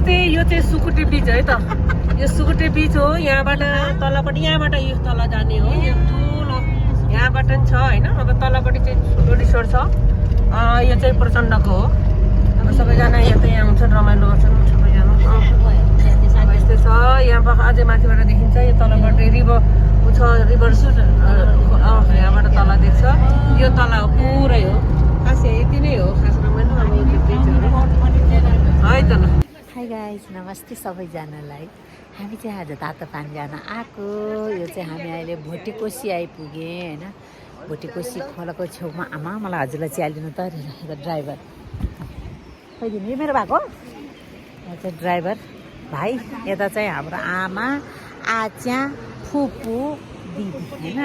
नमस्ते, यो चाहिँ सुकुटे बिच है त। यो सुकुटे बिच हो। यहाँबाट तलपट्टि यहाँबाट यो तल जाने हो। यो ठुलो यहाँबाट पनि छ होइन। अब तलपट्टि चाहिँ ठुलो रिसोर्ट छ। यो चाहिँ प्रचण्डको हो। अब सबैजना यतै आउँछन्, रमाइलो गर्छन् सबैजना। यस्तै छ। यहाँ अझै माथिबाट देखिन्छ। यो तलपट्टि रिभर छ, रिभर यहाँबाट तल देख्छ। यो तल हो पुरै हो। खास यति नै हो खास रमाइलो। अब है त ल। हाई गाइस, नमस्ते सबैजनालाई। हामी चाहिँ आज तातो पानी जान आएको। यो चाहिँ हामी अहिले भोटेकोसी आइपुगेँ होइन। भोटेकोसी खोलाको छेउमा। आमा मलाई हजुरलाई चिहालिदिनु त ड्राइभर खोइदिनु। यो मेरो भएको चाहिँ ड्राइभर भाइ। यता चाहिँ हाम्रो आमा, आच्या, फुपू, दिदी होइन।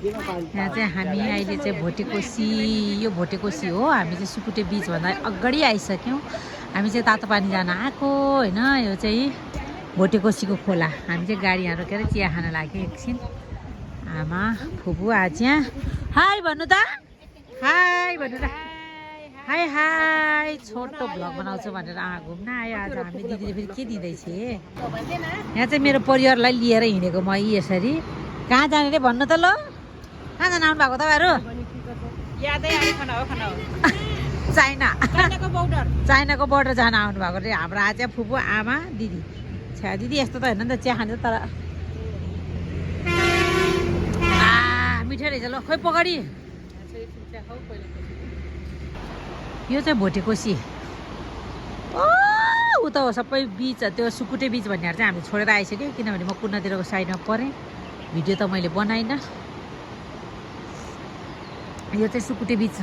यहाँ चाहिँ हामी अहिले चाहिँ भोटेकोसी, यो भोटेकोसी हो। हामी चाहिँ सुकुटे बिचभन्दा अगाडि आइसक्यौँ। हामी चाहिँ तातो पानी जान आएको होइन। यो चाहिँ भोटेकोसीको खोला। हामी चाहिँ गाडी यहाँ रोकेर चिया खान लाग्यो एकछिन। आमा, फुपू, आच्या हाई भन्नु त, हाई भन्नु त, हाई हाई। छोटो भ्लग बनाउँछु भनेर घुम्न आयो आज हामी। दिदीले फेरि के दिँदैछ। यहाँ चाहिँ मेरो परिवारलाई लिएर हिँडेको म यसरी। कहाँ जाने रे भन्नु त ल। कहाँ जान आउनु भएको तपाईँहरू? चाइना, चाइनाको बोर्डर जान आउनु भएको रे हाम्रो आच्या, फुपू, आमा, दिदी। छ्या दिदी यस्तो त होइन नि त, चिया खान्छ तर मिठो रहेछ ल। खोइ पकडी। यो चाहिँ भोटेकोसी उता हो सबै बिच। त्यो सुकुटे बिच भन्नेहरू चाहिँ हामीले छोडेर आइसक्यो किनभने म कुनातिरको साइडमा परेँ। भिडियो त मैले बनाइनँ। यो चाहिँ सुकुटे बिच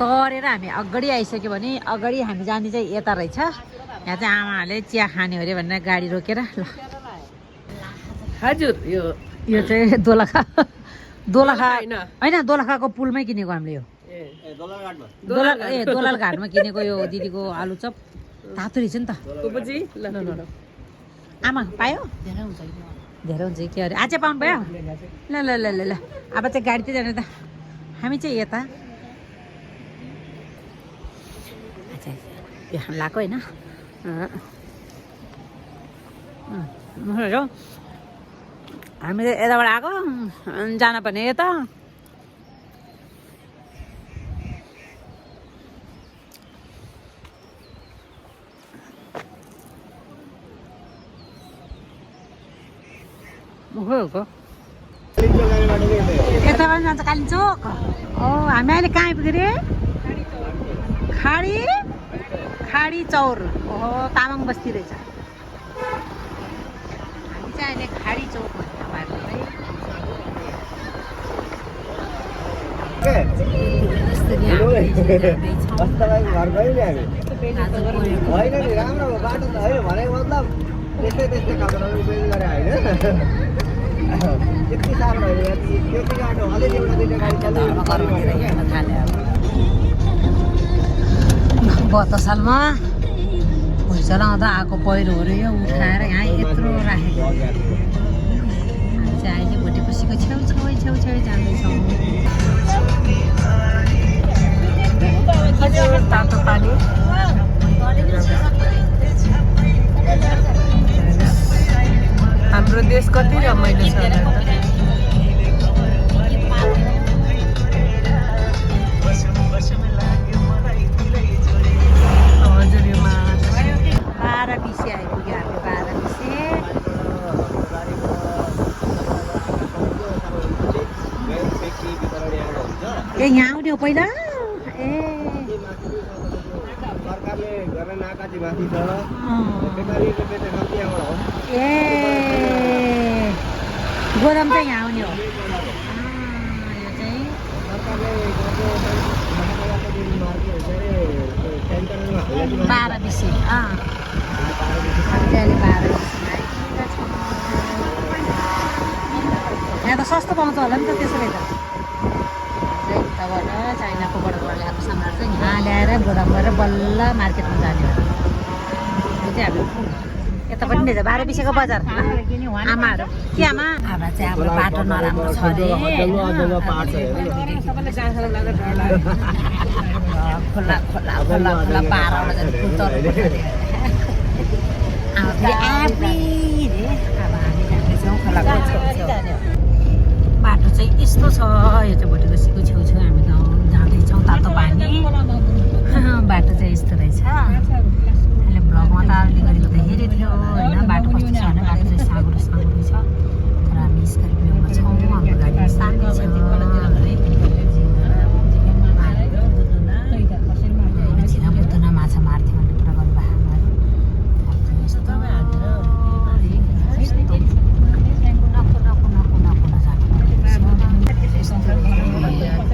तरेर हामी अगाडि आइसक्यो भने अगाडि हामी जाने चाहिँ यता रहेछ। यहाँ चाहिँ आमाहरूले चिया खाने अरे भनेर गाडी रोकेर ल। हजुर यो चाहिँ दोलखा होइन, दोलखाको पुलमै किनेको हामीले। यो दोलाल घाटमा किनेको यो दिदीको आलुचप। तातो रहेछ नि त। आमा पायो धेरै हुन्छ के अरे। आचा पाउनु भयो ल ल ल ल ल। अब चाहिँ गाडी चाहिँ जाने त। हामी चाहिँ यता यहाँ लगाएको होइन। हामी चाहिँ यताबाट आएको जानुपर्ने यता। यताबाट जान्छ कालिम्पोङ। हामी अहिले कहाँ आइपुग्यो रे? खाडी चौर। ओहो तामाङ बस्ती रहेछ। हामी चाहिँ अहिले खाडी चौक भन्ने गत सालमा भुइँचालो आउँदा आएको पहिरोहरू यो उठाएर यहाँ यत्रो राखेको। हामी चाहिँ अहिले भोटेकोसीको छेउछाउ जाँदैछौँ। तातो पानी। हाम्रो देश कति रमाइलो छ। बाह्रबिसे आइपुग्यो हाम्रो। बाह्रबिसे ए यहाँ आउने हो पहिला। ए गोदाम चाहिँ यहाँ आउने हो। यो चाहिँ बाह्रबिसे। यहाँ त सस्तो पाउँछ होला नि त त्यसो भए त। उताबाट चाइनाको बर्डरबाट ल्याएको सामान चाहिँ यहाँ ल्याएर गोदाम गरेर बल्ल मार्केटमा जाने हो। यो चाहिँ हामी यता पनि रहेछ 12 बिसेको बजार आमाहरू के आमा अब चाहिँ अब बाटो नराम्रो छ अरे खोला खोला खोला खोला पाराबाट चाहिँ कुतरहरू छ अरे अब फेरि अब हामी जाँदैछौँ खोलाको छेउछेउ बाटो चाहिँ यस्तो छ यो चाहिँ भोटेकोसीको छेउछेउ हामी गाउँ जाँदैछौँ तातो पानी बाटो चाहिँ यस्तो रहेछ अहिले ब्लगमा त अलि गरेको त हेरेको थियो होइन बाटो कस्तो छ भने बाटो चाहिँ साँगुरो साँगुरो छ तर हामी स्कर्पियोमा छौँ हाम्रो गाडी सानै छ छिरा बुद्धुना माछा मार्थ्यो भन्ने कुरा गर्नुभयो आमाहरू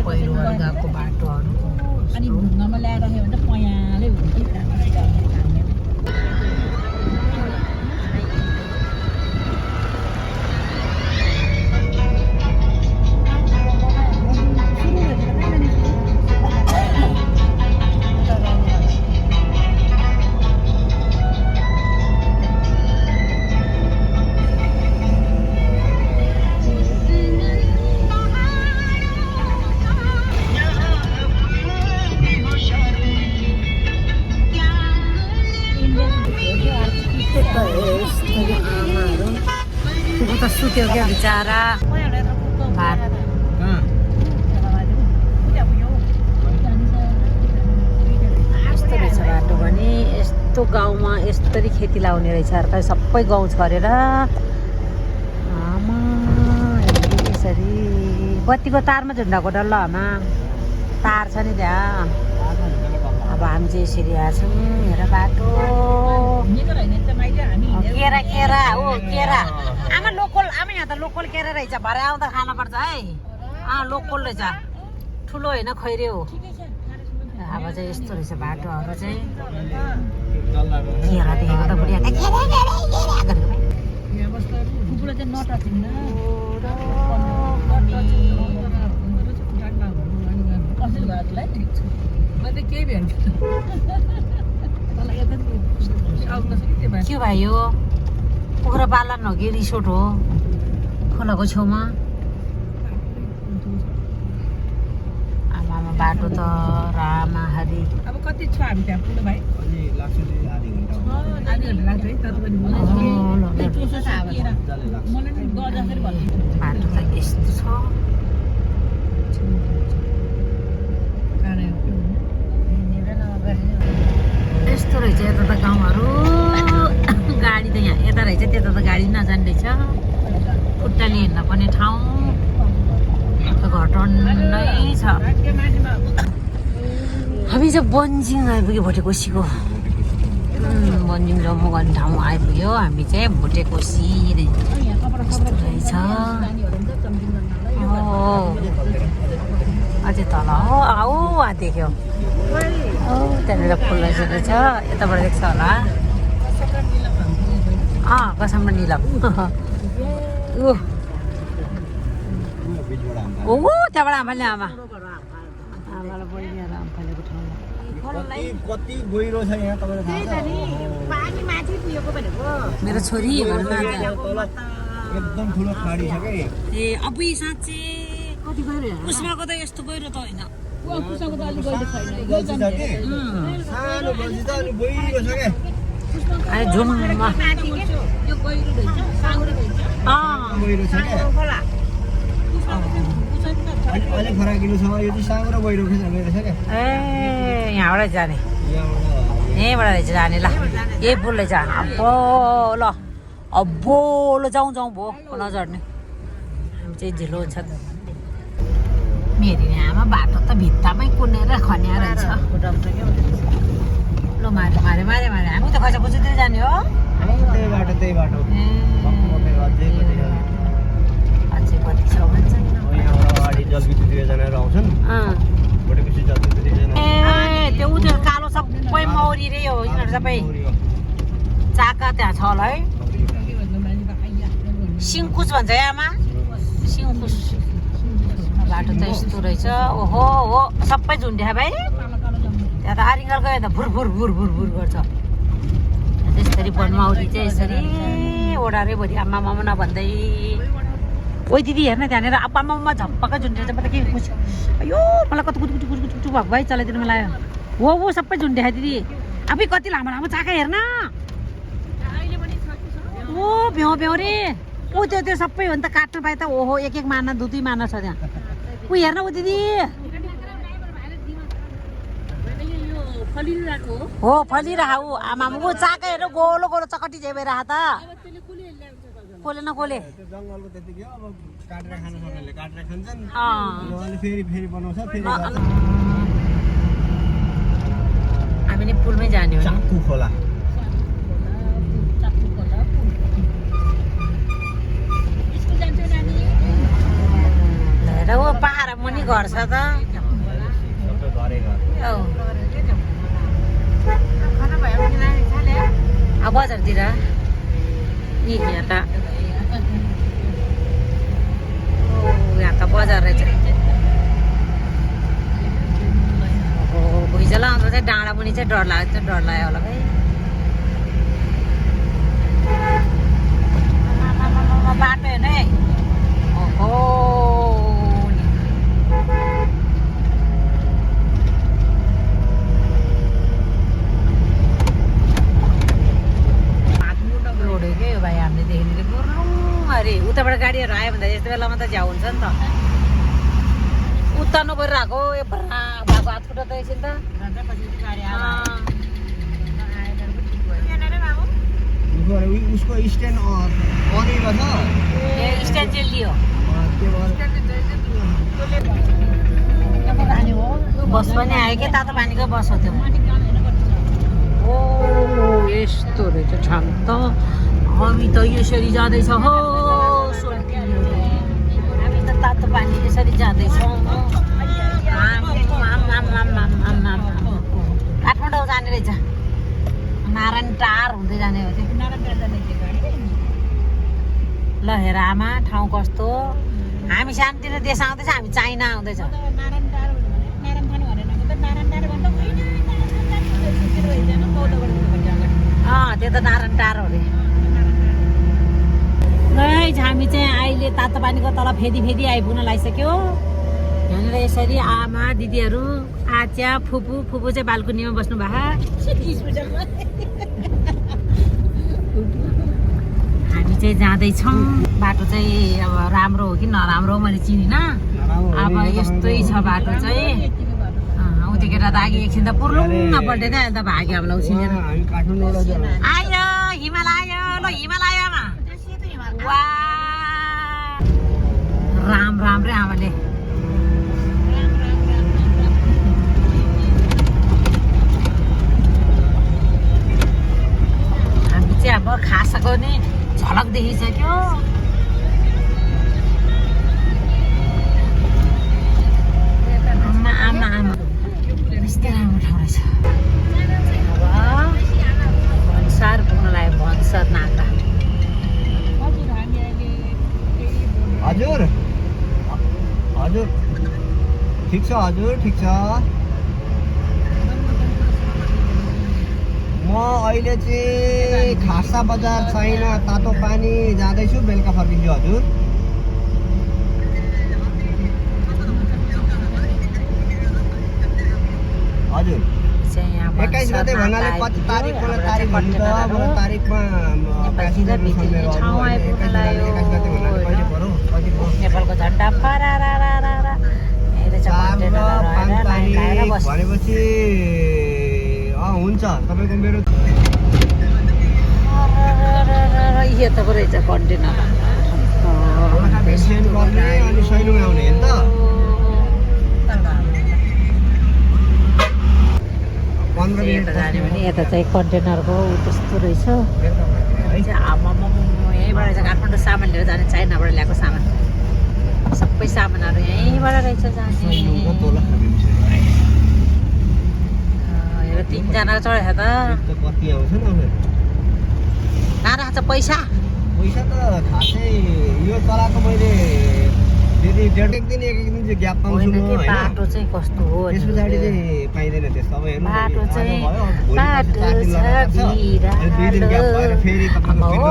पहिरोहरू गएको बाटोहरू अनि ढुङ्गामा ल्याएर राख्यो भने त पयालै हुन्छ त सुत्यो क्या बिचरा यस्तो रहेछ बाटो भने यस्तो गाउँमा यस्तरी खेती लाउने रहेछ अर्कै सबै गाउँ छरेर आमा यसरी बत्तीको तारमा झुन्डाको डल्लो आमा तार छ नि त्यहाँ अब हामी चाहिँ यसरी आएछौँ हेर बाटो केरा केरा हो केरा आमा लोकल आमा यहाँ त लोकल केरा रहेछ भरे आउँदा खानुपर्छ है लोकल रहेछ ठुलो होइन खैरे हो अब चाहिँ यस्तो रहेछ बाटोहरू चाहिँ केरा देखेको त बुढिया के भयो कुखुरा पालन हो कि रिसोर्ट हो खोलाको छेउमा आमामा बाटो त रामाहरी अब कति छ हामी त्यहाँ पुग्नु भाइ आधी घन्टा लाग्छ है तपाईँ बाटो त यस्तो छ यस्तो रहेछ यता त गाउँहरू गाडी त यहाँ यता रहेछ त्यता त गाडी नजाने रहेछ खुट्टाले हिँड्न पर्ने ठाउँ घर टन्नै छ हामी चाहिँ बन्जिङ आइपुग्यो भोटेकोसीको बन्जिङ जम्मू गर्ने ठाउँ आइपुग्यो हामी चाहिँ भोटेकोसी रहेछ अझै तल हो आऊ देख्यो त्यहाँनिर फुल रहेछ यताबाट देख्छ होला कसम निलम त्यहाँबाट आमाले आमालाई बहिनी आमालेको कति गहिरो छ यहाँ तपाईँले मेरो छोरी एकदम ठुलो खाडी छ के ए अबुई साँच्चै कति गहिरो उसमाको त यस्तो गहिरो त होइन सानो गल्छी त अनि गहिरो छ के झुममा गहिरो छ के अलिक फराकिलो छ यो चाहिँ सानो र गहिरो रहेछ के ए यहाँबाट जाने यहीँबाट रहेछ जाने ल यही पुल रहेछ अब्बो ल अब्बो ल जाउँ भो नझर्ने हामी चाहिँ झिलो हुन्छ मेरी आमा बाटो त भित्तामै कुनेर खन्या रहेछ ल मारे मारे मारे मारे हामी त खैसा खुसीतिर जाने हो त्यही बाटो अझै कति छ भन्छ अगाडि जलविद्युत योजनाहरू आउँछन् भोटेकोसी जलविद्युत योजना ए त्यो उनीहरू कालो सबै मौरी रे हो यिनीहरू सबै चाका त्यहाँ छ होला है सिङ्कुस भन्छ है आमा सिङ्कुस बाटो त यस्तो रहेछ ओहो हो सबै झुन्ड्या भाइ त्यहाँ त आरिङ्गल गयो त भुर भुर भुर भुर भुर गर्छ त्यसरी बनमाउली चाहिँ यसरी ओडारैभरि आमा मामा नभन्दै ओइ दिदी हेर्न त्यहाँनिर आप्पा मामा झप्पक्क झुन्डेर चाहिँ म त के खुसी अयो मलाई कति कुटु कुटु कुटु कुटु भएको भाइ चलाइदिनु मलाई हो सबै झुन्डे दिदी आफै कति लामो लामो चाका हेर्न ओ भ्याउ भ्याउ रे ऊ त्यो सबै हो नि त काट्न पाए त ओहो एक माना दुई माना छ त्यहाँ ऊ हेर्न ऊ दिदी हो फलिरहेको ऊ आमा ऊ चाका हेर गोलो गोलो चकटी जेबेर त कोले न कोले जङ्गलको त्यतिकै अब काटेर खान सक्नेले काटेर खान्छन् अनि फेरि बनाउँछ फेरि हामीले पुलमै जाने हो चाकु खोला हेर ऊ पहाड मुनि घर छ त अब बजारतिर यहाँ त यहाँ त बजार रहेछ भुइँचालो आउँदा चाहिँ डाँडा मुनि चाहिँ डर लाग्यो होला है बाटो हेर्नु है ओहो भाइ हामीले देख्ने बुर्लुङ अरे उताबाट गाडीहरू आयो भन्दा यस्तो बेलामा त झ्याउ हुन्छ नि त उत्तार्नु परिरहेको ए भर्ना भएको हात खुट्टा त एकछिन त उसको स्ट्यान्ड अनेको छ ए स्ट्यान्ड चाहिँ लियो बस पनि आयो कि तातो पानीको बस हो त्यो ओ यस्तो रहेछ छाम त हामी त यसरी जाँदैछ हो हामी त तातो पानी यसरी जाँदैछौँ काठमाडौँ जाने रहेछ नारायण टार हुँदै जाने हो त्यो ल हेर आमा ठाउँ कस्तो हामी सानोतिनो देश आउँदैछ हामी चाइना आउँदैछ त्यो त नारायण टार हो अरे हामी चाहिँ अहिले तातो पानीको तल फेदी आइपुग्न लागिसक्यो यहाँनिर यसरी आमा दिदीहरू आच्या फुपू चाहिँ बाल्कुनीमा बस्नु भएको हामी चाहिँ जाँदैछौँ बाटो चाहिँ अब राम्रो हो कि नराम्रो हो मैले चिनिनँ अब यस्तै छ बाटो चाहिँ उतिखेर त अघि एकछिन त पुर्लुङ नपल्टे त अहिले त भाग्यो हामीलाई उछिनेर आयो हिमालय ल हिमालयमा वा राम रे आमाले हामी चाहिँ अब खासाको नि झलक देखिसक्यो आमा यस्तै राम्रो ठाउँ रहेछ अब भन्सार पुग्न लाग्यो भन्सार नाका हजुर ठिक छ हजुर ठिक छ म अहिले चाहिँ खासा बजार छैन तातो पानी जाँदैछु बेलुका फर्किन्छु हजुर हजुर 21 गते भन्नाले कति तारिक मलाई तारिक भन्नु त मलाई तारिकमा प्यासेन्जर मेरो नेपालको झन्डा भनेपछि हुन्छ तपाईँको मेरो यो त रहेछ कन्टेनर गर्ने अनि सैलुङ आउने होइन त जाने भने यता चाहिँ कन्टेनरको त्यस्तो रहेछ यहीँबाट चाहिँ काठमाडौँ सामान लिएर जाने चाइनाबाट ल्याएको सामान सबै सामानहरू यहीँबाट रहेछ जाने हेर 3 जना चढेछ त कति आउँछ कहाँ राख्छ पैसा त खासै यो चलाएको मैले दिदी एक दिन चाहिँ ग्याप पाउँछु म होइन बाटो चाहिँ कस्तो हो त्यस पछाडि चाहिँ पाइँदैन त्यस्तो अब हेर्नु बाटो चाहिँ बाटो दुई दिन ग्याप भएर फेरि तपाईँको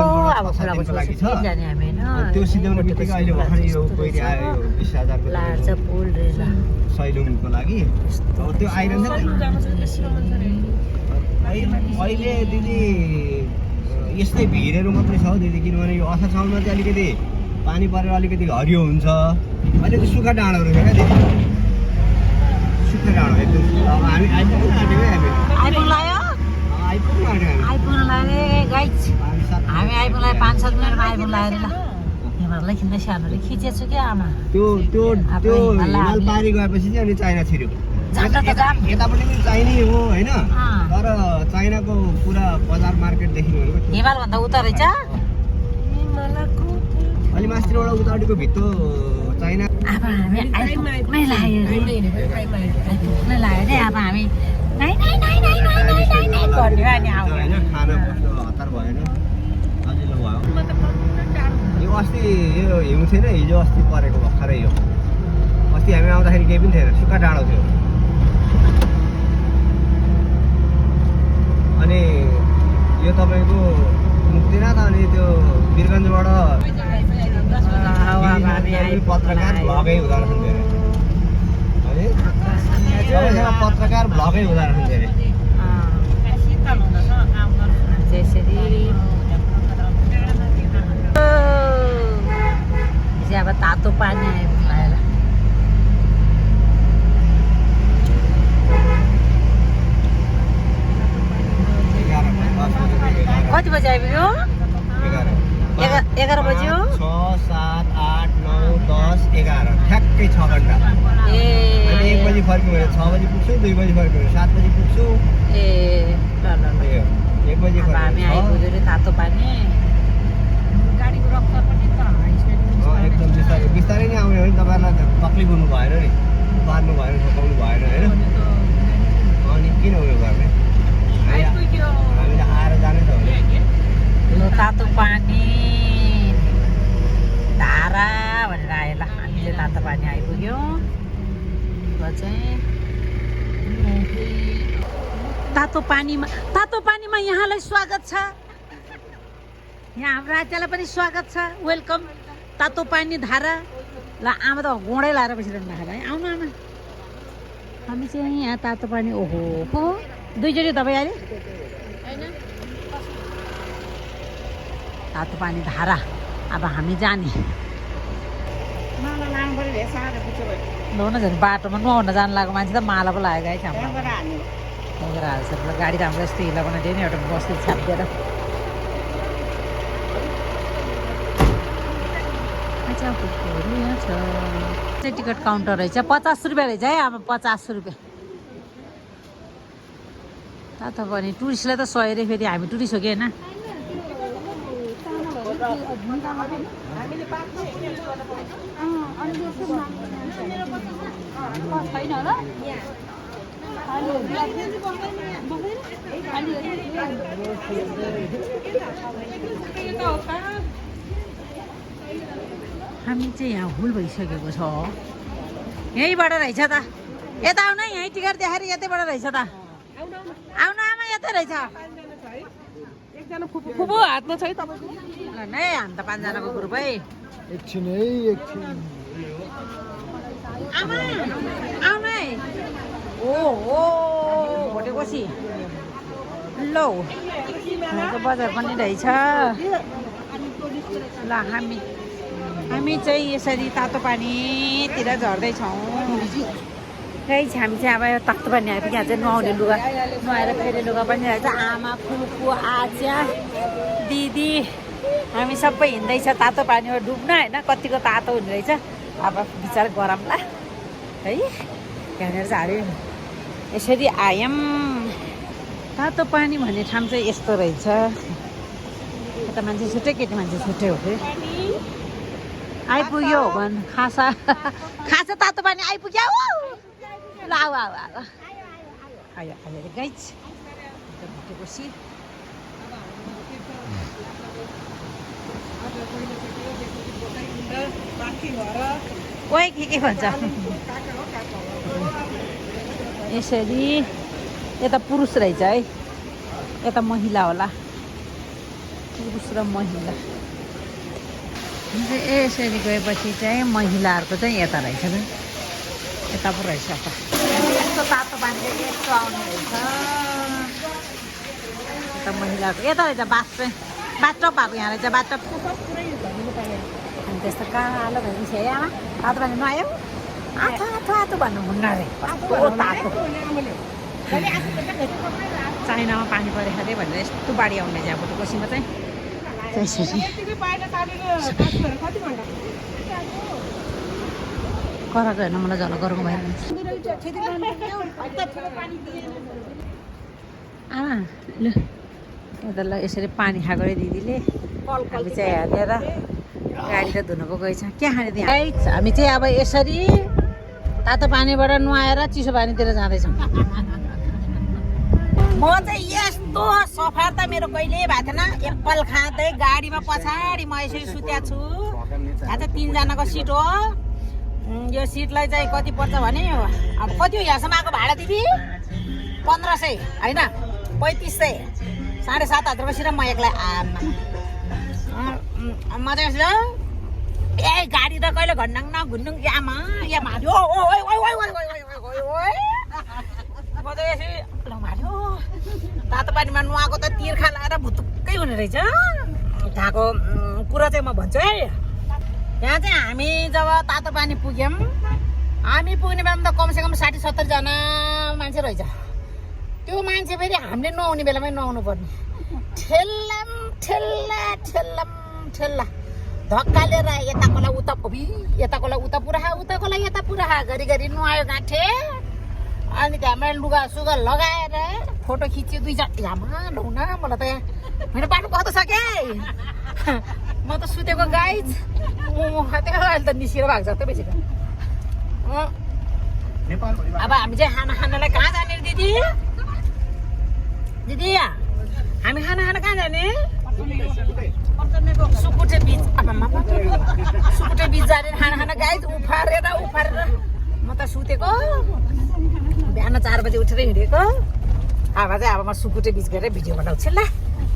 लागि छ जाने हामी होइन त्यो सिध्याउने बित्तिकै अहिले भर्खर यो पहिरो आयो यो 20,000 लार्छ पुल रहेछ सैलुङको लागि अब त्यो आइरहन्छ अहिले दिदी यस्तै भिडहरू मात्रै छ दिदी किनभने यो असार साउनमा चाहिँ अलिकति पानी परेर अलिकति हरियो हुन्छ अहिले त सुक्खा डाँडोहरू छ क्या दिदी सुक्खा डाँडो एकदम अब हामी आइपुग्नु आँटेको हामी आइपुग्नु लाग्यो आइपुग्नु आँट्यो हामी आइपुग्नु लाग्यो गाइज हामी आइपुग्नु लाग्यो 5-7 मिनटमा आइपुग्नु लाग्यो ल हिमाललाई खिच्दै सानोले खिचेछु क्या आमा त्यो त्यो त्यो हिमाल पारी गएपछि चाहिँ अनि चाइना छिर्यो यतापट्टि पनि चाहिने हो होइन तर चाइनाको पुरा बजार मार्केट देख्नु भनेको हिमाल भन्दा उता रहेछ अलि मास्तिरबाट उतापट्टिको भित्तो चाइना अब हामी आइपुग्नै लाग्यो आइपुग्नै लाग्यो नि अब हामी नाइ भन्यो अनि आउँयो होइन खाना बस्नु हतार भएन सजिलो भयो यो अस्ति यो हिउँ थिएन हिजो अस्ति परेको भर्खरै यो अस्ति हामी आउँदाखेरि केही पनि थिएन सुक्खा डाँडो थियो अनि यो तपाईँको मुक्तिनाथ अनि त्यो वीरगन्जबाट पत्रकार भ्लगै हुँदो रहेछ धेरै है पत्रकार भ्लगै हुँदो रहेछ धेरै त्यसरी अब तातो पानी आएर कति बजी आइपुग्यो 11 बज्यो 6, 7, 8, 9, 10, 11 ठ्याक्कै 6 घन्टा ए 1 बजी फर्क्यो भने 6 बजी पुग्छु 2 बजी फर्क्यो भने 7 बजी पुग्छु ए ल 1 बजी हामी आइपुग्यो रे तातो पानी गाडीको रफ्तार पनि त एकदम बिस्तारै बिस्तारै नै आउने हो नि तपाईँहरूलाई तक्लिफ हुनु भएन नि पार्नु भएन ठोकाउनु भएन होइन अनि किन उयो गर्ने हामीले आएर जाने त हो लो तातो पानी धारा भनेर आयो ल हामीले तातो पानी आइपुग्यो चाहिँ तातो पानीमा यहाँलाई स्वागत छ यहाँ हाम्रो राज्यलाई पनि स्वागत छ वेलकम तातो पानी धारा ल आमा त गोडै लाएर बसिरहनु भएको है आउनु आमा हामी चाहिँ यहाँ तातो पानी ओहो हो दुईचोटि तपाईँ अहिले तातो पानी धारा अब हामी जाने न झन् बाटोमा नुहाउन जानु लागेको मान्छे त माला पो लागेको है त्यहाँबाट हाल्छ गाडी त हाम्रो यस्तो हिला बनाइदियो नि एउटा बस्ती छापिदिएर यहाँ छ टिकट काउन्टर रहेछ 50 रुपियाँ रहेछ है अब 50 रुपियाँ तातो पनि टुरिस्टलाई त 100 रे फेरि हामी टुरिस्ट हो कि होइन हामी चाहिँ यहाँ हुल भइसकेको छ यहीँबाट रहेछ त यता आउन यहीँ टिकट देखाएर यतैबाट रहेछ त आउन आमा यतै रहेछ एकजना फुपू हातमा छ है तपाईँको ल नै हामी त 5 जनाको ग्रुप है एकछिन है एकछिन आमा आउन है ओहो भोटेकोसी लौ बजार पनि रहेछ ल हामी चाहिँ यसरी तातो पानीतिर झर्दैछौँ त्यही छ हामी चाहिँ अब तातो पानी आएपछि यहाँ चाहिँ नुहाउने लुगा नुहाएर फेरि लुगा पनि रहेछ आमा फुपू आच्या दिदी हामी सबै हिँड्दैछ तातो पानीमा डुब्न होइन कतिको तातो हुने रहेछ अब बिचरा गरमला है यहाँनिर चाहिँ हामी यसरी आयौँ तातो पानी भन्ने ठाउँ चाहिँ यस्तो रहेछ यता मान्छे छुट्टै केटी मान्छे छुट्टै हो कि आइपुग्यो भन् खासा तातो पानी आइपुग्यो ल आऊ आयो गाइज भोटेकोसी ओए के भन्छ यसरी यता पुरुष रहेछ है यता महिला होला पुरुष र महिला यसरी गएपछि चाहिँ महिलाहरूको चाहिँ यता रहेछ नि यता पो रहेछ त यस्तो तातो पानी यस्तो आउने रहेछ यता महिलाको यता रहेछ बाथटप भएको यहाँ रहेछ बाथटप अनि त्यस्तो कालो भइदिन्छ है आमा तातो पानी नुहायौ आथो आथो आथो भन्नु हुन्न अरे कस्तो तातो चाइनामा पानी परेको अरे भनेर यस्तो बाढी आउने चाहिँ भोटेकोसीमा चाहिँ त्यसरी कराएको हेर्न मलाई झल गरौँ भएर आमा ल यता ल यसरी पानी खाएको अरे दिदीले हामी चाहिँ हेरेर गाडी त धुनु पो गएछ के खाने त्यहाँ हामी चाहिँ अब यसरी तातो पानीबाट नुहाएर चिसो पानीतिर जाँदैछौँ म चाहिँ यस्तो सफा त मेरो कहिले भएको थिएन एप्पल खाँदै गाडीमा पछाडि म यसरी सुत्या छु यहाँ चाहिँ 3 जनाको सिट हो यो सिटलाई चाहिँ कति पर्छ भने अब कति हो यहाँसम्म आएको भाडा दिदी 1500 होइन 3500 7,500 सिट म एक्लै म चाहिँ ए गाडी त कहिले घन्डाङ न घुन्डुङ यामा हाल्यो म त यसरी हाल्यो तातो पानीमा नुहाएको त तिर्खा लगाएर भुतुक्कै हुने रहेछ उठाएको कुरा चाहिँ म भन्छु है यहाँ चाहिँ हामी जब तातो पानी पुग्यौँ हामी पुग्ने बेलामा त कमसेकम 60-70 जना मान्छे रहेछ त्यो मान्छे फेरि हामीले नुहाउने बेलामै नुहाउनु पर्ने ठेल्ला धक्का लिएर यताकोलाई उता यताकोलाई उता उताकोलाई यता पुरा गरी नुहायो गाँठे अनि त्यहाँबाट लुगा सुगा लगाएर फोटो खिच्यो 2-4 यामा लौन मलाई त मेरो बाटो कस्तो छ के म त सुतेको गाइज अहिले त निस्किएर भएको छ त्यो बेसी अब हामी चाहिँ खानालाई कहाँ जाने दिदी हामी खाना कहाँ जाने सुकुटे बिच सुकुटे बिच जाने खाना गाइज उफारेर म त सुतेको बिहान 4 बजे उठेर हिँडेको अब चाहिँ अब म सुकुटे बिच गएर भिडियो बनाउँछु ल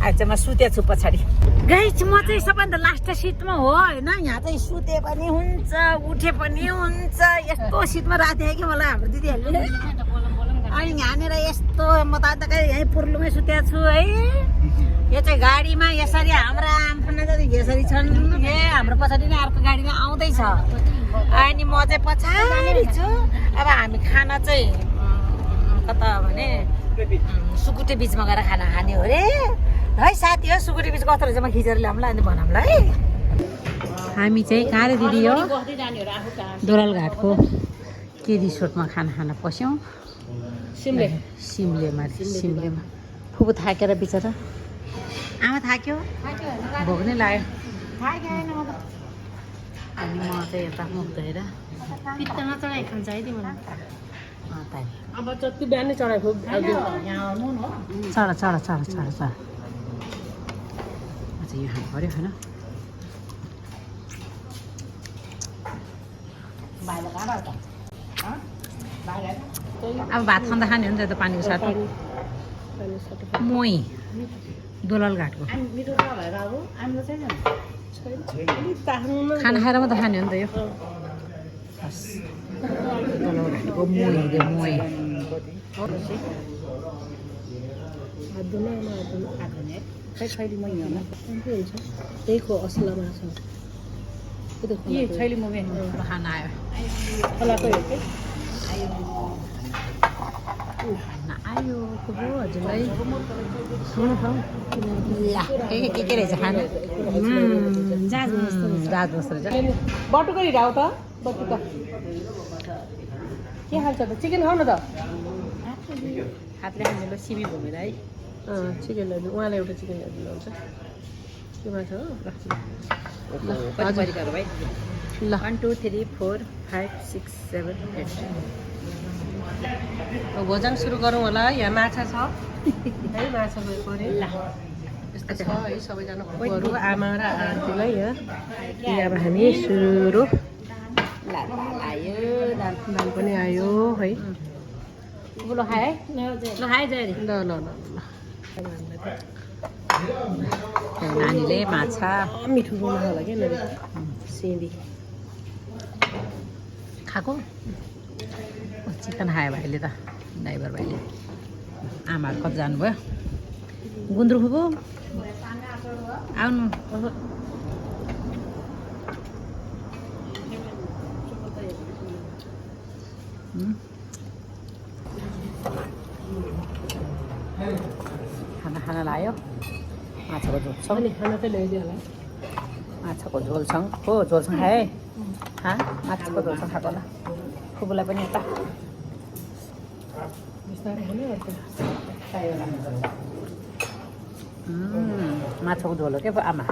आज चाहिँ म सुते छु पछाडि गाइज म चाहिँ सबैभन्दा लास्ट सिटमा हो होइन यहाँ चाहिँ सुते पनि हुन्छ उठे पनि हुन्छ यस्तो सिटमा राखेको कि मलाई हाम्रो दिदीहरूले अनि यहाँनिर यस्तो म त अन्त यहीँ पुर्लुमै सुतेको छु है यो चाहिँ गाडीमा यसरी हाम्रा आम्फाना चाहिँ यसरी छन् हे हाम्रो पछाडि नै अर्को गाडीमा आउँदैछ अनि म चाहिँ पछाडि छु अब हामी खाना चाहिँ कता भने सुकुटे बिचमा गएर खाना खाने हो रे है साथी हो सुकुटे बिच कस्तो रहेछ म खिचेर ल्याउँला अनि भनौँला है हामी चाहिँ कहाँ रे दिदी हो दोरालघाटको के रिसोर्टमा खाना पस्यौँ सिमलेमा फुपू थाकेर बिचरा आमा थाक्यो भोक नै लाग्यो अनि म चाहिँ यता मुख धोएर पित्तमा चढाइ खान्छ है तिमीलाई अब जति बिहानै चढाएको चढ अझै यो खानु पऱ्यो होइन अब भात खाँदा खाने हो नि त पानीको साथमा मोही दोलालघाटको खाना खाएर मात्रै खाने हो नि त यो दोलालघाटको मोही त्यहीको असला माछा खाना आयो आयो हजुरलाई के रहेछ खाना जहाज बस्दो रहेछ बटुको हिँडाउ त बटुका के खान्छ त चिकन खाऊ न त हातले खाने ल सिमी भूमि है चिकन ल्याइदिनु उहाँलाई एउटा चिकन ल्याइदिनुहुन्छ के माछा हो कति परिकार भाइ ल 1 2 3 4 5 6 7 8 भोजन सुरु गरौँ होला यहाँ माछा छ है माछा गएको अरे ल यस्तो छ है सबैजना फुपूहरू आमा र आन्टीलाई यहाँ अब हामी सुरु आयो दाल दाल पनि आयो है बुलो खाए ल खाए जय ल ल ल ल नानीले माछा मिठो बनाउनु होला क्या नानी सिँडी खाएको चिकन खायो भाइले त ड्राइभर भाइले आमाहरू कति जानुभयो गुन्द्रुक फुपू आउनु खाना लायो माछाको झोलसँग अनि खाना चाहिँ ल्याइदियो होला माछाको झोलसँग हो झोलसँग खाएँ माछाको झोलसँग खाएको होला फुपूलाई पनि यता बिस्तारै खाने माछाको झोल हो क्या आमा